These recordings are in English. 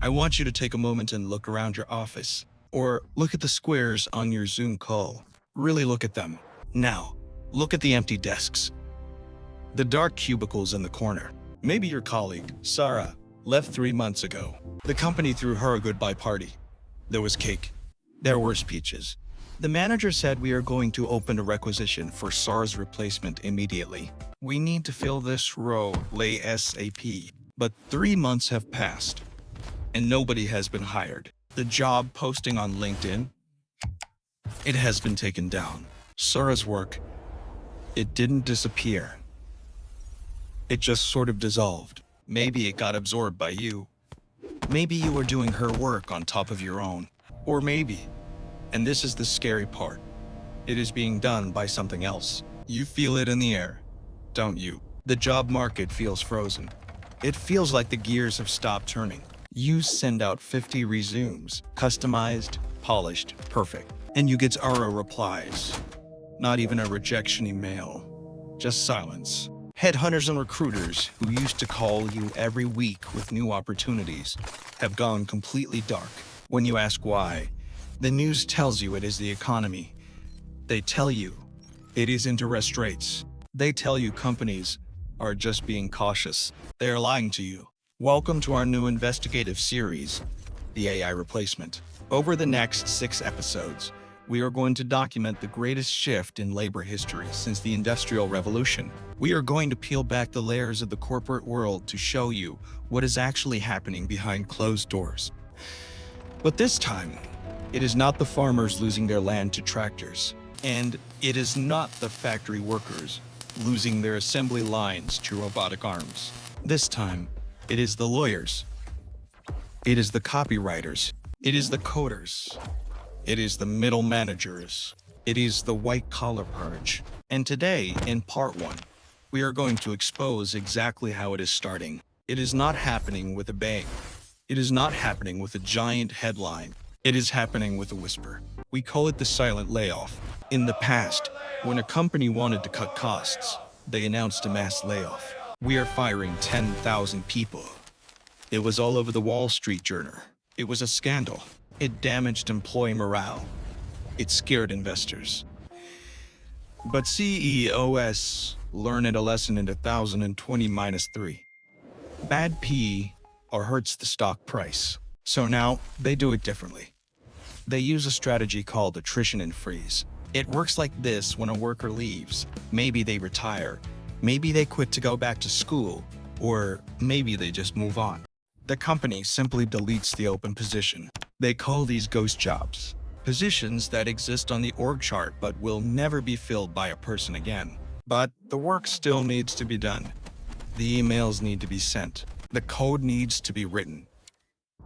I want you to take a moment and look around your office, or look at the squares on your Zoom call. Really look at them. Now, look at the empty desks, the dark cubicles in the corner. Maybe your colleague, Sarah, left 3 months ago. The company threw her a goodbye party. There was cake. There were speeches. The manager said we are going to open a requisition for Sarah's replacement immediately. We need to fill this role ASAP. But 3 months have passed, and nobody has been hired. The job posting on LinkedIn, it has been taken down. Sarah's work, it didn't disappear. It just sort of dissolved. Maybe it got absorbed by you. Maybe you were doing her work on top of your own. Or maybe, and this is the scary part, it is being done by something else. You feel it in the air, don't you? The job market feels frozen. It feels like the gears have stopped turning. You send out 50 resumes, customized, polished, perfect, and you get zero replies. Not even a rejection email, just silence. Headhunters and recruiters who used to call you every week with new opportunities have gone completely dark. When you ask why, the news tells you it is the economy. They tell you it is interest rates. They tell you companies are just being cautious. They are lying to you. Welcome to our new investigative series, The AI Replacement. Over the next 6 episodes, we are going to document the greatest shift in labor history since the Industrial Revolution. We are going to peel back the layers of the corporate world to show you what is actually happening behind closed doors. But this time, it is not the farmers losing their land to tractors, and it is not the factory workers losing their assembly lines to robotic arms. This time, it is the lawyers. It is the copywriters. It is the coders. It is the middle managers. It is the White Collar Purge. And today, in part 1, we are going to expose exactly how it is starting. It is not happening with a bang. It is not happening with a giant headline. It is happening with a whisper. We call it the silent layoff. In the past, when a company wanted to cut costs, they announced a mass layoff. We are firing 10,000 people. It was all over the Wall Street Journal. It was a scandal. It damaged employee morale. It scared investors. But CEOs learned a lesson in 2020-3. Bad P or hurts the stock price. So now they do it differently. They use a strategy called attrition and freeze. It works like this when a worker leaves. Maybe they retire. Maybe they quit to go back to school. Or maybe they just move on. The company simply deletes the open position. They call these ghost jobs. Positions that exist on the org chart but will never be filled by a person again. But the work still needs to be done. The emails need to be sent. The code needs to be written.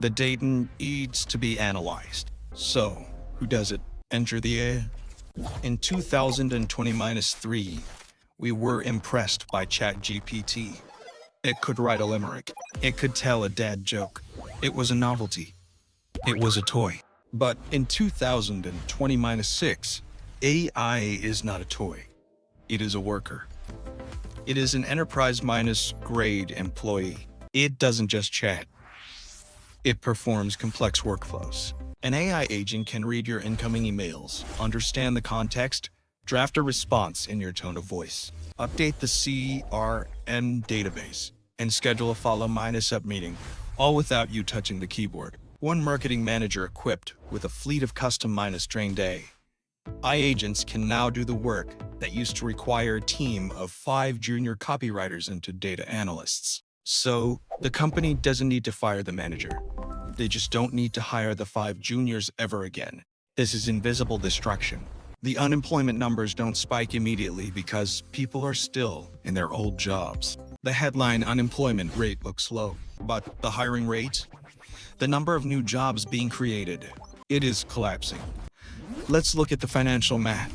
The data needs to be analyzed. So, who does it? Enter the AI. In 2020-3, we were impressed by ChatGPT. It could write a limerick. It could tell a dad joke. It was a novelty. It was a toy. But in 2020-6, AI is not a toy. It is a worker. It is an enterprise-grade employee. It doesn't just chat. It performs complex workflows. An AI agent can read your incoming emails, understand the context, draft a response in your tone of voice, update the CRM database, and schedule a follow-up meeting, all without you touching the keyboard. One marketing manager equipped with a fleet of custom -trained AI agents can now do the work that used to require a team of 5 junior copywriters and data analysts. So, the company doesn't need to fire the manager. They just don't need to hire the 5 juniors ever again. This is invisible destruction. The unemployment numbers don't spike immediately because people are still in their old jobs. The headline unemployment rate looks low, but the hiring rate, the number of new jobs being created, it is collapsing. Let's look at the financial math.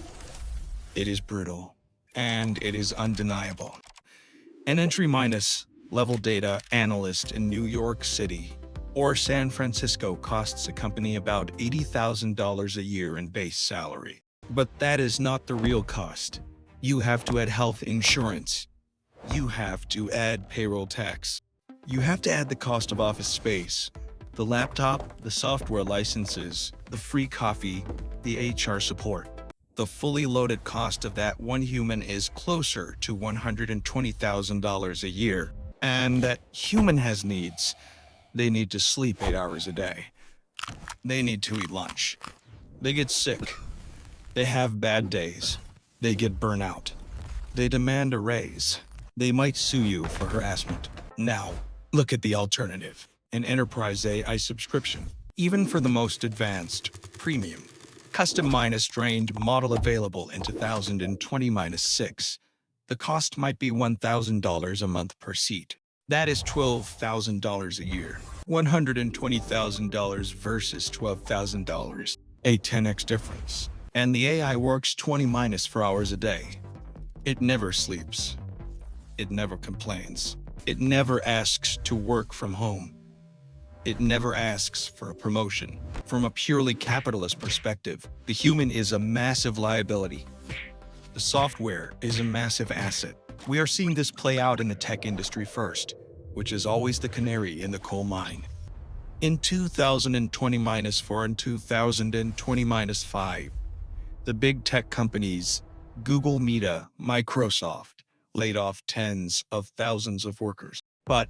It is brutal, and it is undeniable. An entry-level data analyst in New York City or San Francisco costs a company about $80,000 a year in base salary. But that is not the real cost. You have to add health insurance. You have to add payroll tax. You have to add the cost of office space, The laptop, the software licenses, the free coffee, the HR support. The fully loaded cost of that one human is closer to $120,000 a year. And that human has needs. They need to sleep 8 hours a day. They need to eat lunch. They get sick. They have bad days. They get burnout. They demand a raise. They might sue you for harassment. Now, look at the alternative. An enterprise AI subscription. Even for the most advanced, premium, custom-trained model available in 2020-6, the cost might be $1,000 a month per seat. That is $12,000 a year. $120,000 versus $12,000. A 10x difference. And the AI works 20-4 hours a day. It never sleeps. It never complains. It never asks to work from home. It never asks for a promotion. From a purely capitalist perspective, the human is a massive liability. The software is a massive asset. We are seeing this play out in the tech industry first, which is always the canary in the coal mine. In 2020-4 and 2020-5, the big tech companies, Google, Meta, Microsoft, laid off tens of thousands of workers. But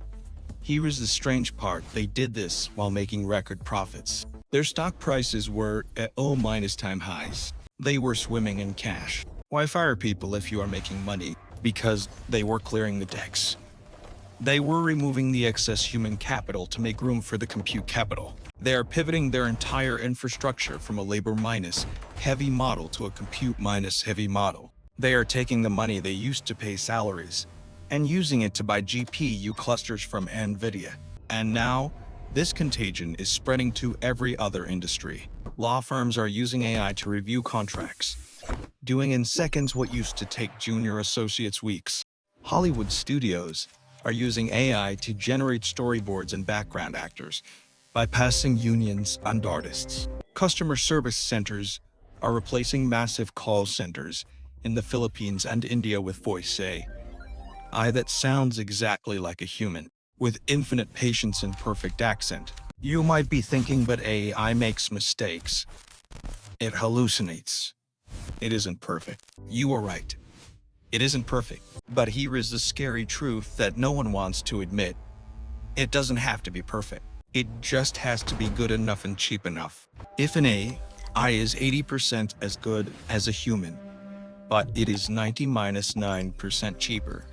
here is the strange part. They did this while making record profits. Their stock prices were at all-time highs. They were swimming in cash. Why fire people if you are making money? Because they were clearing the decks. They were removing the excess human capital to make room for the compute capital. They are pivoting their entire infrastructure from a labor-heavy model to a compute-heavy model. They are taking the money they used to pay salaries and using it to buy GPU clusters from NVIDIA. And now, this contagion is spreading to every other industry. Law firms are using AI to review contracts, doing in seconds what used to take junior associates weeks. Hollywood studios are using AI to generate storyboards and background actors, bypassing unions and artists. Customer service centers are replacing massive call centers in the Philippines and India with voice AI that sounds exactly like a human, with infinite patience and perfect accent. You might be thinking, but AI makes mistakes. It hallucinates. It isn't perfect. You are right. It isn't perfect. But here is the scary truth that no one wants to admit. It doesn't have to be perfect. It just has to be good enough and cheap enough. If an AI is 80% as good as a human, but it is 90-9% cheaper,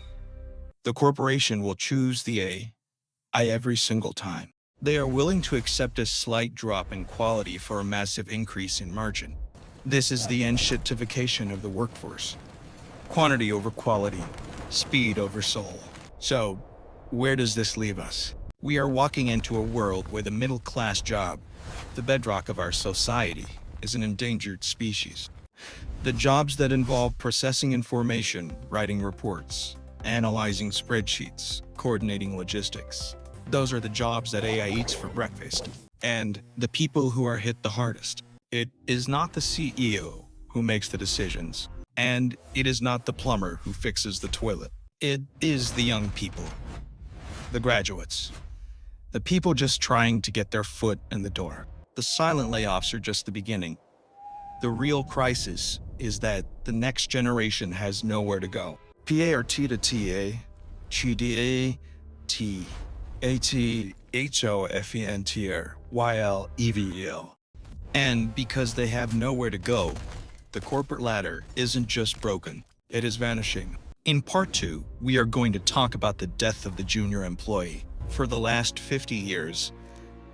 the corporation will choose the AI every single time. They are willing to accept a slight drop in quality for a massive increase in margin. This is the enshittification of the workforce. Quantity over quality, speed over soul. So, where does this leave us? We are walking into a world where the middle-class job, the bedrock of our society, is an endangered species. The jobs that involve processing information, writing reports, analyzing spreadsheets, coordinating logistics. Those are the jobs that AI eats for breakfast. And the people who are hit the hardest. It is not the CEO who makes the decisions. And it is not the plumber who fixes the toilet. It is the young people, the graduates, the people just trying to get their foot in the door. The silent layoffs are just the beginning. The real crisis is that the next generation has nowhere to go. PART to TA, GDA, T, AT, HOFENTR, YL, EVL. And because they have nowhere to go, the corporate ladder isn't just broken, it is vanishing. In part 2, we are going to talk about the death of the junior employee. For the last 50 years,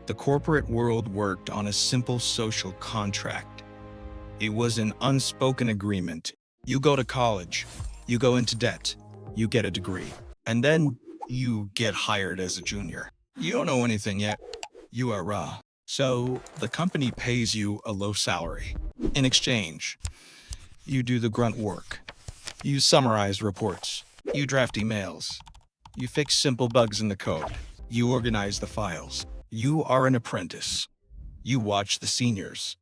the corporate world worked on a simple social contract. It was an unspoken agreement. You go to college, you go into debt, you get a degree, and then you get hired as a junior. You don't know anything yet. You are raw. So the company pays you a low salary. In exchange, you do the grunt work. You summarize reports. You draft emails. You fix simple bugs in the code. You organize the files. You are an apprentice. You watch the seniors.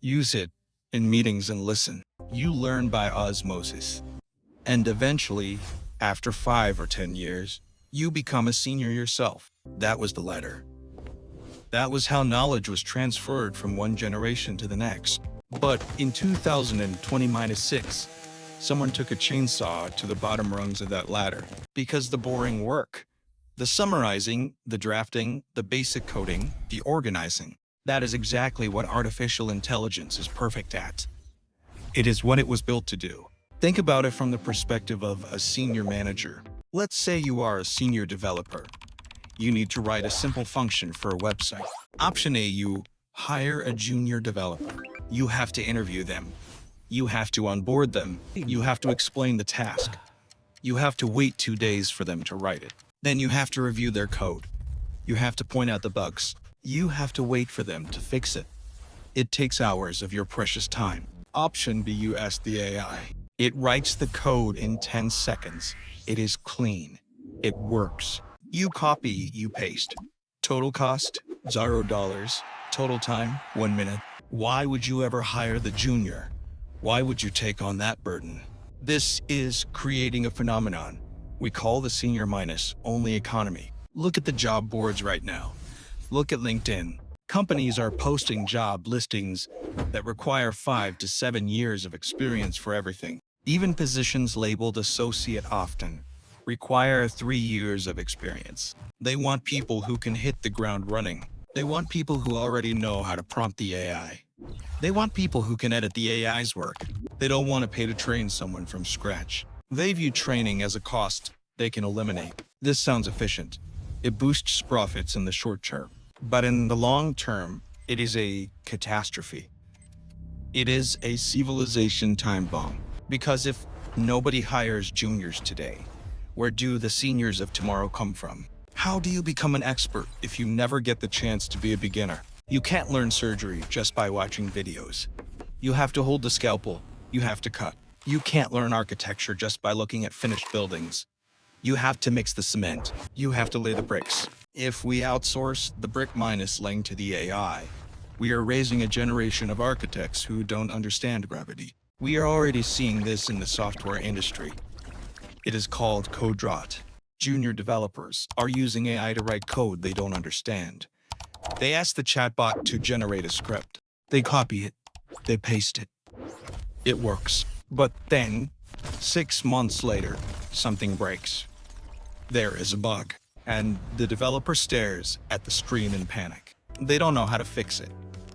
Use it in meetings and listen. You learn by osmosis. And eventually, after 5 or 10 years, you become a senior yourself. That was the ladder. That was how knowledge was transferred from one generation to the next. But in 2020-6, someone took a chainsaw to the bottom rungs of that ladder. Because the boring work, the summarizing, the drafting, the basic coding, the organizing, that is exactly what artificial intelligence is perfect at. It is what it was built to do. Think about it from the perspective of a senior manager. Let's say you are a senior developer. You need to write a simple function for a website. Option A, you hire a junior developer. You have to interview them. You have to onboard them. You have to explain the task. You have to wait 2 days for them to write it. Then you have to review their code. You have to point out the bugs. You have to wait for them to fix it. It takes hours of your precious time. Option B, you ask the AI. It writes the code in 10 seconds. It is clean. It works. You copy, you paste. Total cost, $0. Total time, 1 minute. Why would you ever hire the junior? Why would you take on that burden? This is creating a phenomenon we call the senior minus only economy. Look at the job boards right now. Look at LinkedIn. Companies are posting job listings that require 5 to 7 years of experience for everything. Even positions labeled associate often require 3 years of experience. They want people who can hit the ground running. They want people who already know how to prompt the AI. They want people who can edit the AI's work. They don't want to pay to train someone from scratch. They view training as a cost they can eliminate. This sounds efficient. It boosts profits in the short term. But in the long term, it is a catastrophe. It is a civilization time bomb. Because if nobody hires juniors today, where do the seniors of tomorrow come from? How do you become an expert if you never get the chance to be a beginner? You can't learn surgery just by watching videos. You have to hold the scalpel. You have to cut. You can't learn architecture just by looking at finished buildings. You have to mix the cement. You have to lay the bricks. If we outsource the brick minus laying to the AI, we are raising a generation of architects who don't understand gravity. We are already seeing this in the software industry. It is called code rot. Junior developers are using AI to write code they don't understand. They ask the chatbot to generate a script. They copy it. They paste it. It works. But then, 6 months later, something breaks. There is a bug, and the developer stares at the screen in panic. They don't know how to fix it,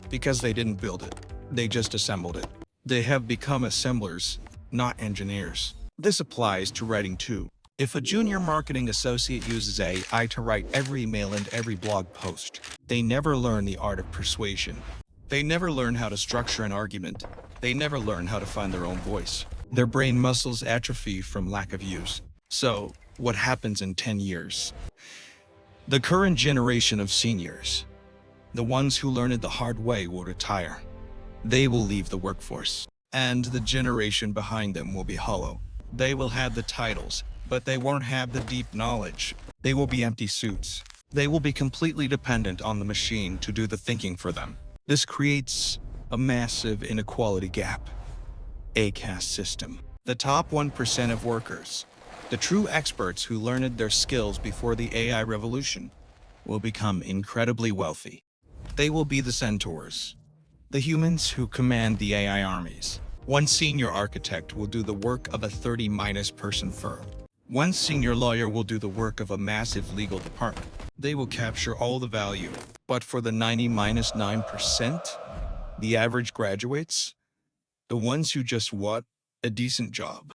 because they didn't build it. They just assembled it. They have become assemblers, not engineers. This applies to writing too. If a junior marketing associate uses AI to write every email and every blog post, they never learn the art of persuasion. They never learn how to structure an argument. They never learn how to find their own voice. Their brain muscles atrophy from lack of use. So, what happens in 10 years? The current generation of seniors, the ones who learned it the hard way, will retire. They will leave the workforce, and the generation behind them will be hollow. They will have the titles, but they won't have the deep knowledge. They will be empty suits. They will be completely dependent on the machine to do the thinking for them. This creates a massive inequality gap. A caste system. The top 1% of workers, the true experts who learned their skills before the AI revolution, will become incredibly wealthy. They will be the Centaurs, the humans who command the AI armies. One senior architect will do the work of a 30-minus person firm. One senior lawyer will do the work of a massive legal department. They will capture all the value. But for the 90-9%, the average graduates, the ones who just want a decent job,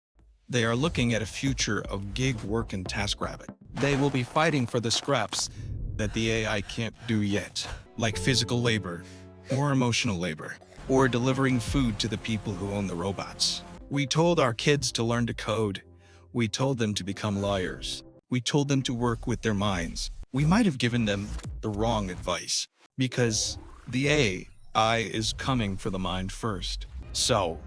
they are looking at a future of gig work and TaskRabbit. They will be fighting for the scraps that the AI can't do yet, like physical labor or emotional labor, or delivering food to the people who own the robots. We told our kids to learn to code. We told them to become lawyers. We told them to work with their minds. We might have given them the wrong advice, because the AI is coming for the mind first. So,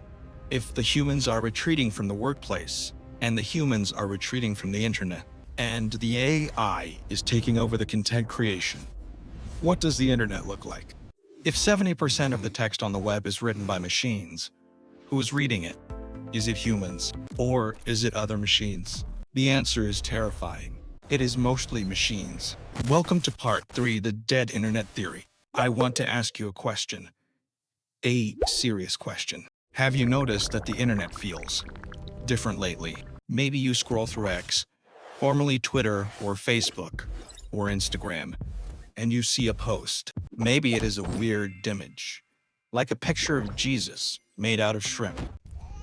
if the humans are retreating from the workplace, and the humans are retreating from the internet, and the AI is taking over the content creation, what does the internet look like? If 70% of the text on the web is written by machines, who's reading it? Is it humans, or is it other machines? The answer is terrifying. It is mostly machines. Welcome to part 3, the dead internet theory. I want to ask you a question. A serious question. Have you noticed that the internet feels different lately? Maybe you scroll through X, formerly Twitter or Facebook or Instagram, and you see a post. Maybe it is a weird image, like a picture of Jesus made out of shrimp,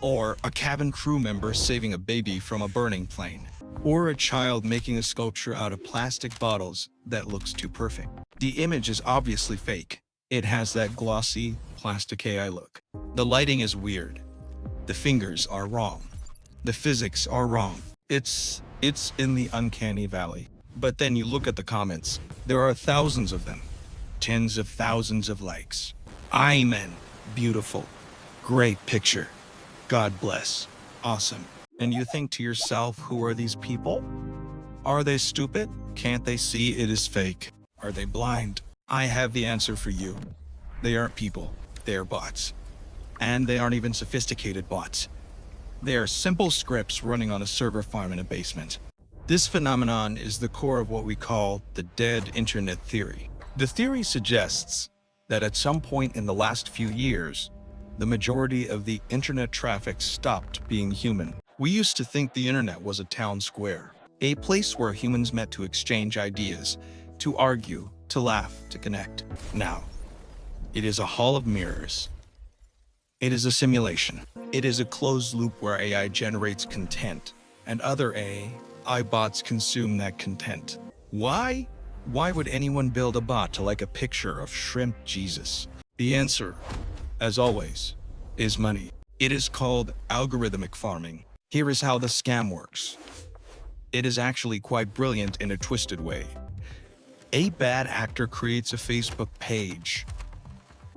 or a cabin crew member saving a baby from a burning plane, or a child making a sculpture out of plastic bottles that looks too perfect. The image is obviously fake. It has that glossy, plastic AI look. The lighting is weird. The fingers are wrong. The physics are wrong. It's in the uncanny valley. But then you look at the comments. There are thousands of them. Tens of thousands of likes. Amen. Beautiful. Great picture. God bless. Awesome. And you think to yourself, who are these people? Are they stupid? Can't they see it is fake? Are they blind? I have the answer for you. They aren't people. They are bots. And they aren't even sophisticated bots. They are simple scripts running on a server farm in a basement. This phenomenon is the core of what we call the dead internet theory. The theory suggests that at some point in the last few years, the majority of the internet traffic stopped being human. We used to think the internet was a town square, a place where humans met to exchange ideas, to argue, to laugh, to connect. Now, it is a hall of mirrors. It is a simulation. It is a closed loop where AI generates content, and other AI bots consume that content. Why? Why would anyone build a bot to like a picture of shrimp Jesus? The answer, as always, is money. It is called algorithmic farming. Here is how the scam works. It is actually quite brilliant in a twisted way. A bad actor creates a Facebook page.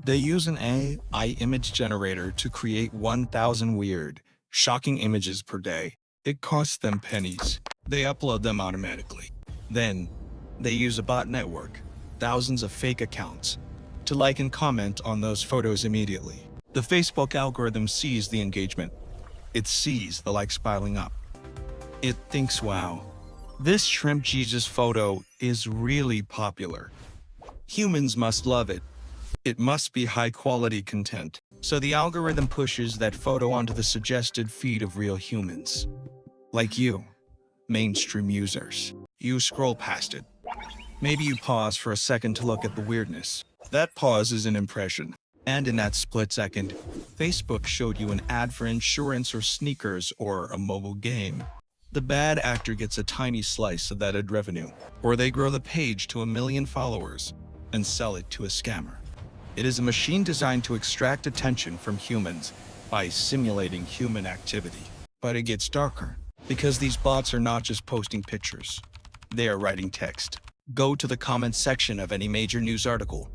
They use an AI image generator to create 1,000 weird, shocking images per day. It costs them pennies. They upload them automatically. Then, they use a bot network, thousands of fake accounts, to like and comment on those photos immediately. The Facebook algorithm sees the engagement. It sees the likes piling up. It thinks, wow, this shrimp Jesus photo is really popular. Humans must love it. It must be high-quality content. So the algorithm pushes that photo onto the suggested feed of real humans. Like you, mainstream users. You scroll past it. Maybe you pause for a second to look at the weirdness. That pause is an impression. And in that split second, Facebook showed you an ad for insurance or sneakers or a mobile game. The bad actor gets a tiny slice of that ad revenue, or they grow the page to 1 million followers and sell it to a scammer. It is a machine designed to extract attention from humans by simulating human activity. But it gets darker, because these bots are not just posting pictures. They are writing text. Go to the comments section of any major news article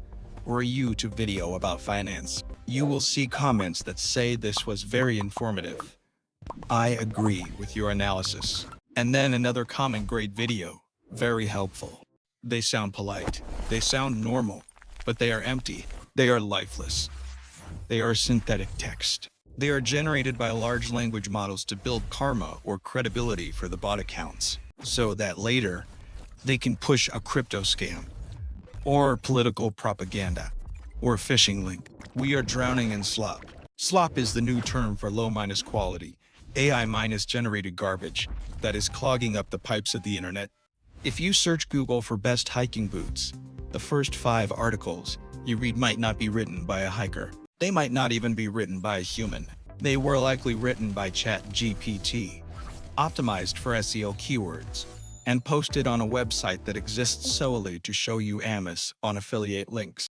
or a YouTube video about finance. You will see comments that say this was very informative. I agree with your analysis. And then another comment, great video, very helpful. They sound polite. They sound normal, but they are empty. They are lifeless. They are synthetic text. They are generated by large language models to build karma or credibility for the bot accounts, so that later they can push a crypto scam, or political propaganda, or phishing link. We are drowning in slop. Slop is the new term for low-minus quality, AI-minus generated garbage that is clogging up the pipes of the internet. If you search Google for best hiking boots, the first 5 articles you read might not be written by a hiker. They might not even be written by a human. They were likely written by ChatGPT, optimized for SEO keywords, and posted on a website that exists solely to show you amis on affiliate links.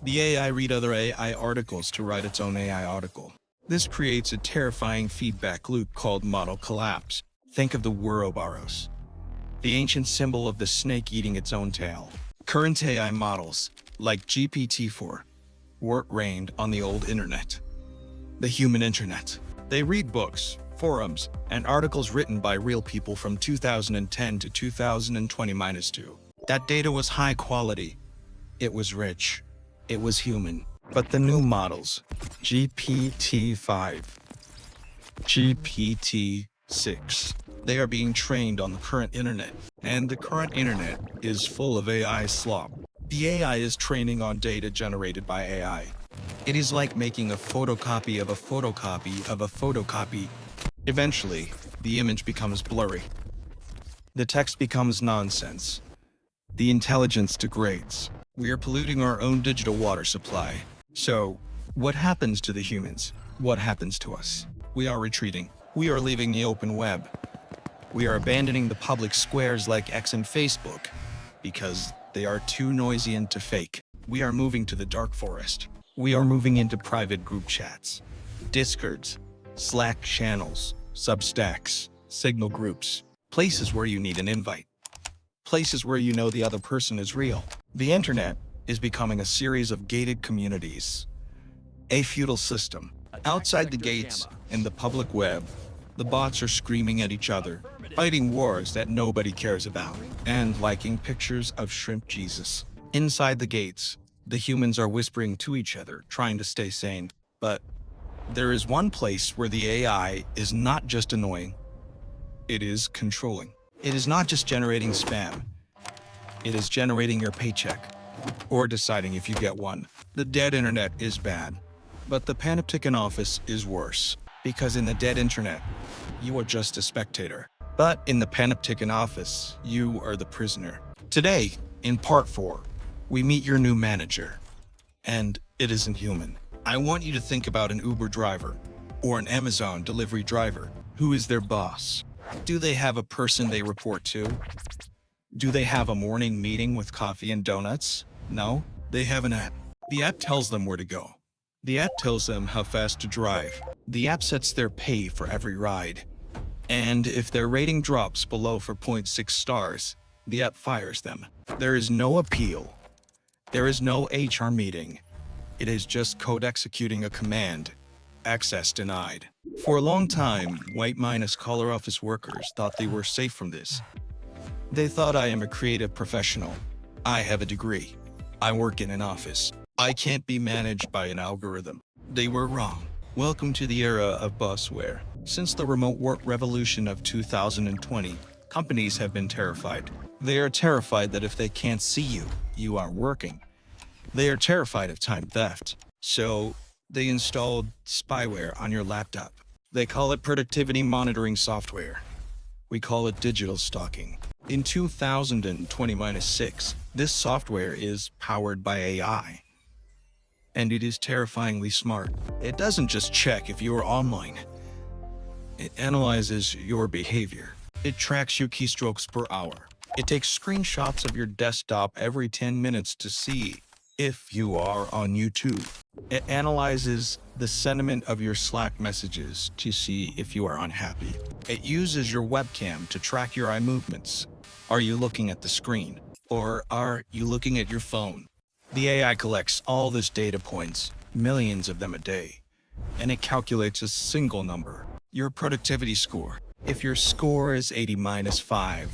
The AI read other AI articles to write its own AI article. This creates a terrifying feedback loop called model collapse. Think of the Ouroboros, the ancient symbol of the snake eating its own tail. Current AI models, like GPT-4, weren't trained on the old internet, the human internet. They read books, forums, and articles written by real people from 2010 to 2020-2. That data was high quality. It was rich. It was human. But the new models, GPT-5, GPT-6, They are being trained on the current internet, and the current internet is full of AI slop. The AI is training on data generated by AI. It is like making a photocopy of a photocopy of a photocopy. Eventually, the image becomes blurry. The text becomes nonsense. The intelligence degrades. We are polluting our own digital water supply. So, what happens to the humans? What happens to us? We are retreating. We are leaving the open web. We are abandoning the public squares like X and Facebook because they are too noisy and too fake. We are moving to the dark forest. We are moving into private group chats, Discords, Slack channels, Substacks, Signal groups, places where you need an invite, places where you know the other person is real. The internet is becoming a series of gated communities, a feudal system. Outside the gates, in the public web, the bots are screaming at each other, fighting wars that nobody cares about, and liking pictures of shrimp Jesus. Inside the gates, the humans are whispering to each other, trying to stay sane. But there is one place where the AI is not just annoying, it is controlling. It is not just generating spam, it is generating your paycheck, or deciding if you get one. The dead internet is bad, but the panopticon office is worse, because in the dead internet, you are just a spectator. But in the panopticon office, you are the prisoner. Today, in part 4, we meet your new manager, and it isn't human. I want you to think about an Uber driver or an Amazon delivery driver. Who is their boss? Do they have a person they report to? Do they have a morning meeting with coffee and donuts? No, they have an app. The app tells them where to go. The app tells them how fast to drive. The app sets their pay for every ride. And if their rating drops below 4.6 stars, the app fires them. There is no appeal. There is no HR meeting. It is just code executing a command. Access denied. For a long time, white-collar office workers thought they were safe from this. They thought, I am a creative professional. I have a degree. I work in an office. I can't be managed by an algorithm. They were wrong. Welcome to the era of Bossware. Since the remote work revolution of 2020, companies have been terrified. They are terrified that if they can't see you, you aren't working. They are terrified of time theft. So they installed spyware on your laptop. They call it productivity monitoring software. We call it digital stalking. In 2020-6, this software is powered by AI. And it is terrifyingly smart. It doesn't just check if you are online. It analyzes your behavior. It tracks your keystrokes per hour. It takes screenshots of your desktop every 10 minutes to see if you are on YouTube. It analyzes the sentiment of your Slack messages to see if you are unhappy. It uses your webcam to track your eye movements. Are you looking at the screen? Or are you looking at your phone? The AI collects all these data points, millions of them a day, and it calculates a single number, your productivity score. If your score is 80-5,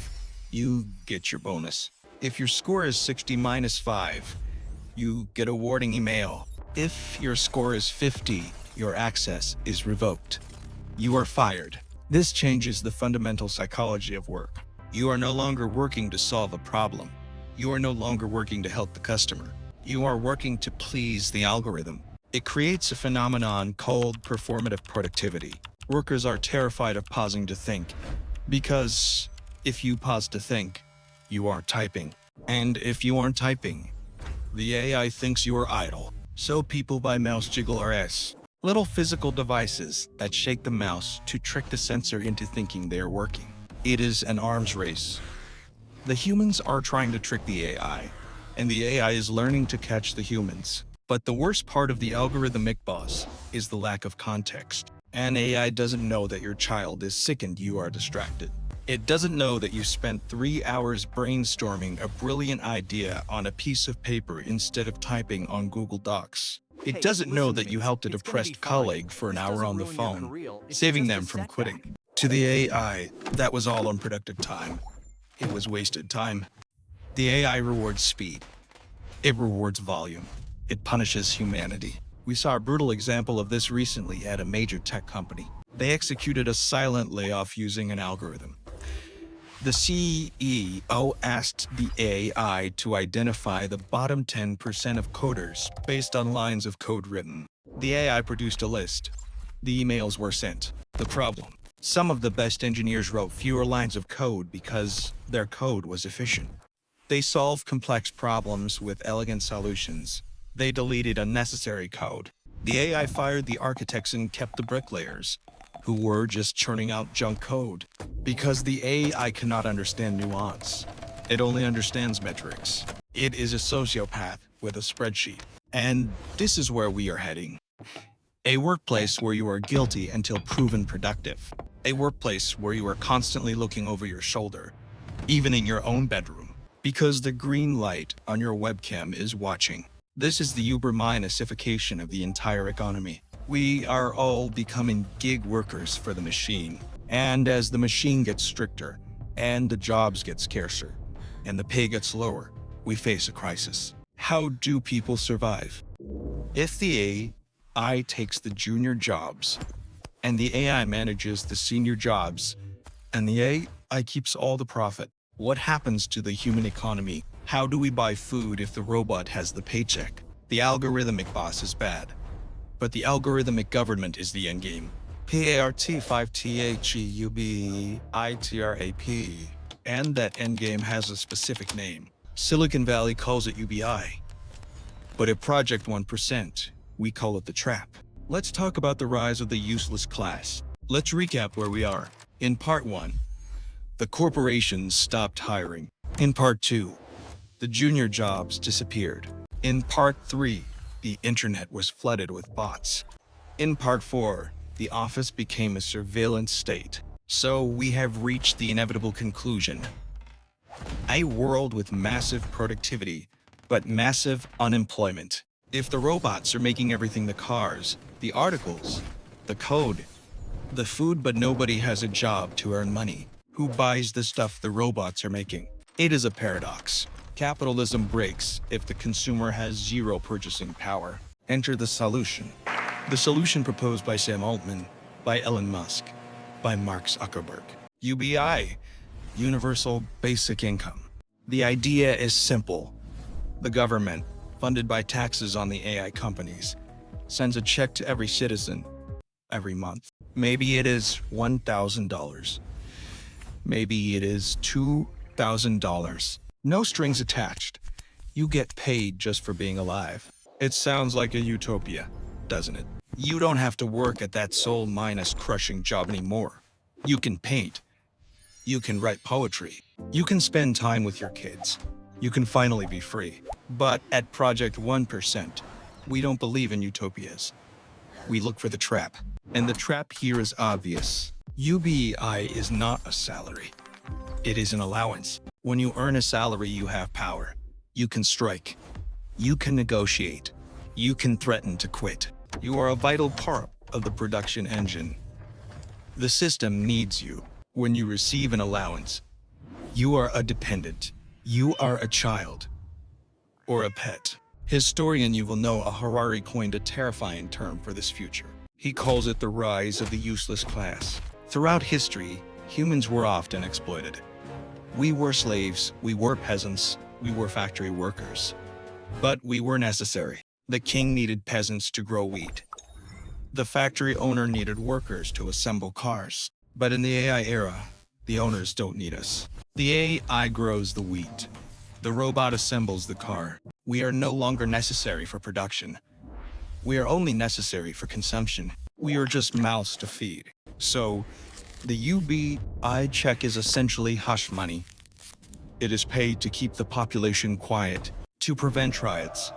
you get your bonus. If your score is 60-5, you get a warning email. If your score is 50, your access is revoked. You are fired. This changes the fundamental psychology of work. You are no longer working to solve a problem. You are no longer working to help the customer. You are working to please the algorithm. It creates a phenomenon called performative productivity. Workers are terrified of pausing to think, because if you pause to think, you are typing. And if you aren't typing, the AI thinks you are idle. So people buy mouse jiggle RS, little physical devices that shake the mouse to trick the sensor into thinking they are working. It is an arms race. The humans are trying to trick the AI, and the AI is learning to catch the humans. But the worst part of the algorithmic boss is the lack of context. An AI doesn't know that your child is sick and you are distracted. It doesn't know that you spent 3 hours brainstorming a brilliant idea on a piece of paper instead of typing on Google Docs. It doesn't know that you helped a depressed colleague for an hour on the phone, saving them from quitting. To the AI, that was all unproductive time. It was wasted time. The AI rewards speed. It rewards volume. It punishes humanity. We saw a brutal example of this recently at a major tech company. They executed a silent layoff using an algorithm. The CEO asked the AI to identify the bottom 10% of coders based on lines of code written. The AI produced a list. The emails were sent. The problem: some of the best engineers wrote fewer lines of code because their code was efficient. They solved complex problems with elegant solutions. They deleted unnecessary code. The AI fired the architects and kept the bricklayers, who were just churning out junk code. Because the AI cannot understand nuance. It only understands metrics. It is a sociopath with a spreadsheet. And this is where we are heading. A workplace where you are guilty until proven productive. A workplace where you are constantly looking over your shoulder, even in your own bedroom, because the green light on your webcam is watching. This is the Uber-minisification of the entire economy. We are all becoming gig workers for the machine. And as the machine gets stricter, and the jobs get scarcer, and the pay gets lower, we face a crisis. How do people survive? If the AI takes the junior jobs, and the AI manages the senior jobs, and the AI keeps all the profit, what happens to the human economy? How do we buy food if the robot has the paycheck? The algorithmic boss is bad, but the algorithmic government is the endgame. PART5THEUBITRAP. And that endgame has a specific name. Silicon Valley calls it UBI. But at Project 1%, we call it the trap. Let's talk about the rise of the useless class. Let's recap where we are. In Part 1, the corporations stopped hiring. In Part 2, the junior jobs disappeared. In Part 3, the internet was flooded with bots. In Part 4, the office became a surveillance state. So we have reached the inevitable conclusion. A world with massive productivity, but massive unemployment. If the robots are making everything, the cars, the articles, the code, the food, but nobody has a job to earn money, who buys the stuff the robots are making? It is a paradox. Capitalism breaks if the consumer has zero purchasing power. Enter the solution. The solution proposed by Sam Altman, by Elon Musk, by Mark Zuckerberg. UBI, Universal Basic Income. The idea is simple. The government, funded by taxes on the AI companies, sends a check to every citizen every month. Maybe it is $1,000. Maybe it is $2,000. No strings attached. You get paid just for being alive. It sounds like a utopia, doesn't it? You don't have to work at that soul-minus crushing job anymore. You can paint. You can write poetry. You can spend time with your kids. You can finally be free. But at Project 1%, we don't believe in utopias. We look for the trap. And the trap here is obvious. UBI is not a salary. It is an allowance. When you earn a salary, you have power. You can strike. You can negotiate. You can threaten to quit. You are a vital part of the production engine. The system needs you. When you receive an allowance, you are a dependent. You are a child. Or a pet. Historian Yuval Noah Harari coined a terrifying term for this future. He calls it the rise of the useless class. Throughout history, humans were often exploited. We were slaves, we were peasants, we were factory workers. But we were necessary. The king needed peasants to grow wheat. The factory owner needed workers to assemble cars. But in the AI era, the owners don't need us. The AI grows the wheat. The robot assembles the car. We are no longer necessary for production. We are only necessary for consumption. We are just mouths to feed. So, the UBI check is essentially hush money. It is paid to keep the population quiet, to prevent riots,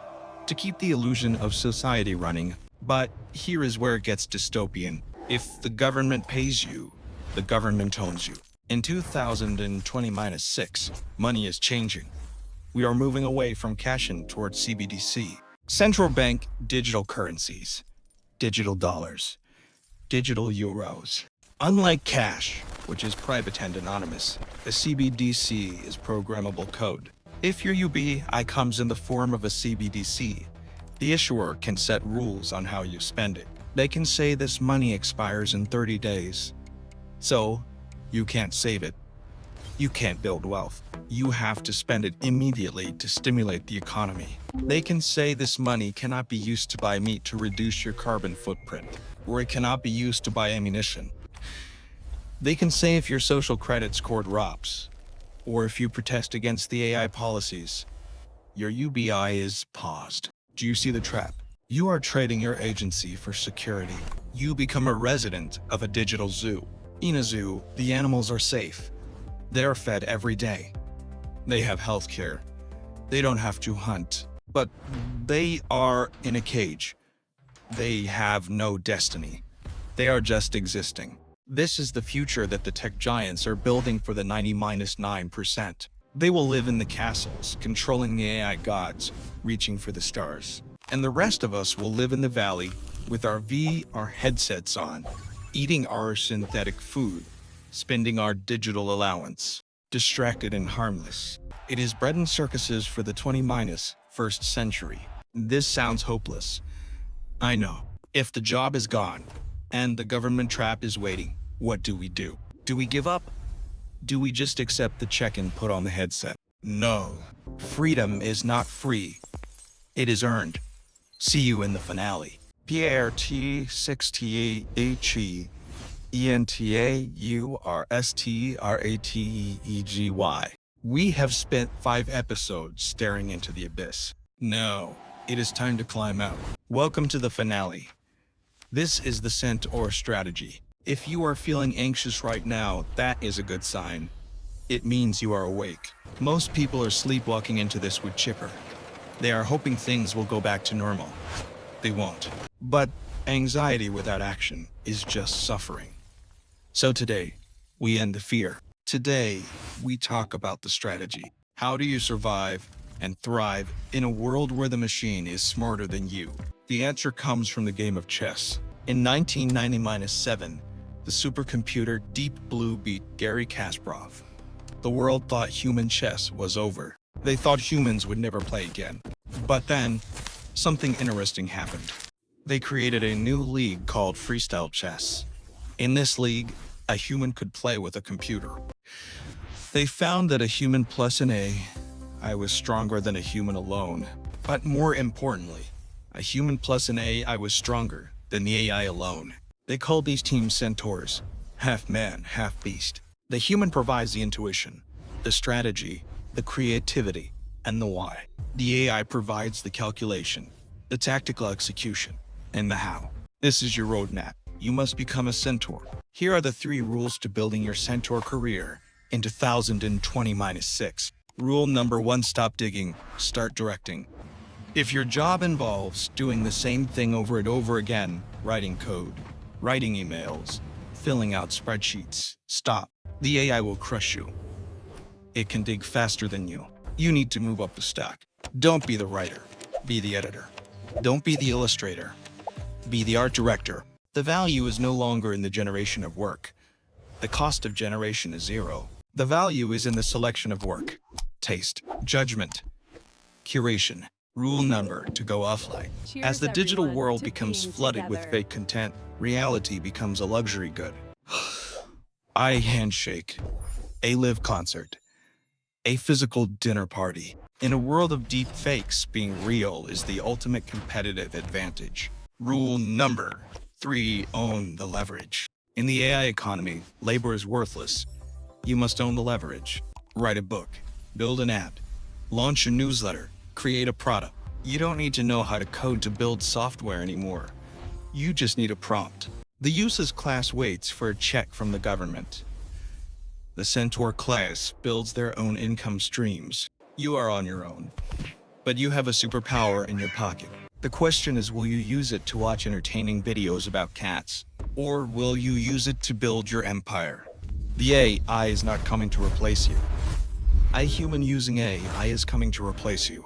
to keep the illusion of society running. But here is where it gets dystopian. If the government pays you, the government owns you. In 2020-6, money is changing. We are moving away from cash in towards CBDC. Central bank digital currencies, digital dollars, digital euros. Unlike cash, which is private and anonymous, the CBDC is programmable code. If your UBI comes in the form of a CBDC, the issuer can set rules on how you spend it. They can say this money expires in 30 days, so you can't save it. You can't build wealth. You have to spend it immediately to stimulate the economy. They can say this money cannot be used to buy meat to reduce your carbon footprint, or it cannot be used to buy ammunition. They can say if your social credit score drops, or if you protest against the AI policies, your UBI is paused. Do you see the trap? You are trading your agency for security. You become a resident of a digital zoo. In a zoo, the animals are safe. They are fed every day. They have health care. They don't have to hunt, but they are in a cage. They have no destiny. They are just existing. This is the future that the tech giants are building for the 90-9%. They will live in the castles, controlling the AI gods, reaching for the stars. And the rest of us will live in the valley with our VR headsets on, eating our synthetic food, spending our digital allowance, distracted and harmless. It is bread and circuses for the 20-1st century. This sounds hopeless. I know. If the job is gone, and the government trap is waiting, what do we do? Do we give up? Do we just accept the check and put on the headset? No. Freedom is not free. It is earned. See you in the finale. PRT6TAHENTAURSTRATEGY. We have spent 5 episodes staring into the abyss. No, it is time to climb out. Welcome to the finale. This is the Centaur strategy. If you are feeling anxious right now, that is a good sign. It means you are awake. Most people are sleepwalking into this with chipper. They are hoping things will go back to normal. They won't. But anxiety without action is just suffering. So today, we end the fear. Today, we talk about the strategy. How do you survive and thrive in a world where the machine is smarter than you? The answer comes from the game of chess. In 1990-7, the supercomputer Deep Blue beat Garry Kasparov. The world thought human chess was over. They thought humans would never play again. But then, something interesting happened. They created a new league called freestyle chess. In this league, a human could play with a computer. They found that a human plus an AI was stronger than a human alone. But more importantly, a human plus an AI was stronger than the AI alone. They called these teams Centaurs, half man, half beast. The human provides the intuition, the strategy, the creativity, and the why. The AI provides the calculation, the tactical execution, and the how. This is your roadmap. You must become a Centaur. Here are the 3 rules to building your Centaur career in 2020-6. Rule number 1, stop digging, start directing. If your job involves doing the same thing over and over again, writing code, writing emails, filling out spreadsheets, stop. The AI will crush you. It can dig faster than you. You need to move up the stack. Don't be the writer, be the editor. Don't be the illustrator, be the art director. The value is no longer in the generation of work. The cost of generation is 0. The value is in the selection of work, taste, judgment, curation. Rule number to go offline. As the digital world becomes flooded with fake content, reality becomes a luxury good. A handshake, a live concert, a physical dinner party. In a world of deep fakes, being real is the ultimate competitive advantage. Rule number 3, own the leverage. In the AI economy, labor is worthless. You must own the leverage. Write a book, build an app, launch a newsletter, create a product. You don't need to know how to code to build software anymore. You just need a prompt. The uses class waits for a check from the government. The Centaur class builds their own income streams. You are on your own, but you have a superpower in your pocket. The question is, will you use it to watch entertaining videos about cats? Or will you use it to build your empire? The AI is not coming to replace you. A human using AI is coming to replace you.